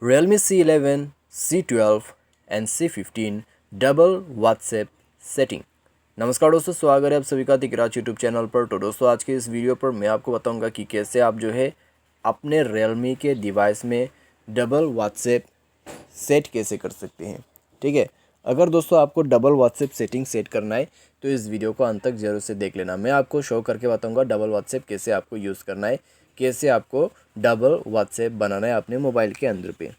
Realme C11, C12 and C15 double WhatsApp setting. नमस्कार दोस्तों, स्वागत है आप सभी का दिकराज यूट्यूब चैनल पर। तो दोस्तों आज के इस वीडियो पर मैं आपको बताऊंगा कि कैसे आप जो है अपने Realme के डिवाइस में डबल व्हाट्सएप सेट कैसे कर सकते हैं। ठीक है, अगर दोस्तों आपको डबल व्हाट्सएप सेटिंग सेट करना है तो इस वीडियो को अंत तक जरूर से देख लेना। मैं आपको शो करके बताऊंगा डबल व्हाट्सएप कैसे आपको यूज़ करना है, कैसे आपको डबल व्हाट्सएप बनाना है अपने मोबाइल के अंदर पे।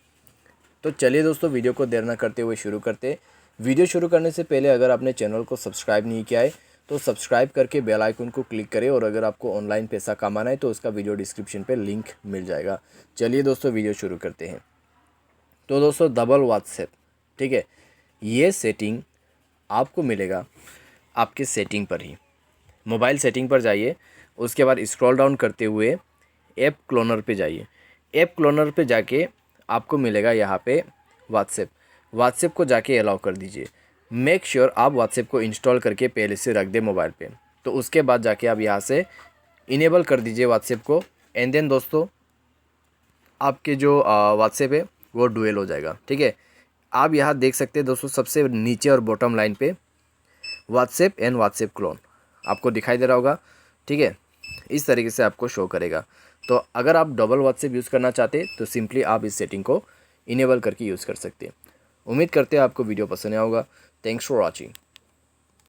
तो चलिए दोस्तों, वीडियो को देर ना करते हुए शुरू करते। वीडियो शुरू करने से पहले अगर आपने चैनल को सब्सक्राइब नहीं किया है तो सब्सक्राइब करके बेल आइकन को क्लिक करें, और अगर आपको ऑनलाइन पैसा कमाना है तो उसका वीडियो डिस्क्रिप्शन पे लिंक मिल जाएगा। चलिए दोस्तों, वीडियो शुरू करते हैं। तो दोस्तों डबल व्हाट्सएप, ठीक है, ये सेटिंग आपको मिलेगा आपके सेटिंग पर ही। मोबाइल सेटिंग पर जाइए, उसके बाद स्क्रॉल डाउन करते हुए ऐप क्लोनर पे जाइए। ऐप क्लोनर पे जाके आपको मिलेगा यहाँ पे व्हाट्सएप को जाके अलाउ कर दीजिए। मेक श्योर आप व्हाट्सएप को इंस्टॉल करके पहले से रख दे मोबाइल पे। तो उसके बाद जाके आप यहाँ से इनेबल कर दीजिए व्हाट्सएप को, एंड देन दोस्तों आपके जो व्हाट्सएप है वो डुएल हो जाएगा। ठीक है, आप यहाँ देख सकते हैं दोस्तों सबसे नीचे और बॉटम लाइन पे व्हाट्सएप एंड व्हाट्सएप क्लोन आपको दिखाई दे रहा होगा। ठीक है, इस तरीके से आपको शो करेगा। तो अगर आप डबल व्हाट्सएप यूज़ करना चाहते हैं तो सिंपली आप इस सेटिंग को इनेबल करके यूज़ कर सकते हैं। उम्मीद करते हैं आपको वीडियो पसंद आया होगा। Thanks for watching.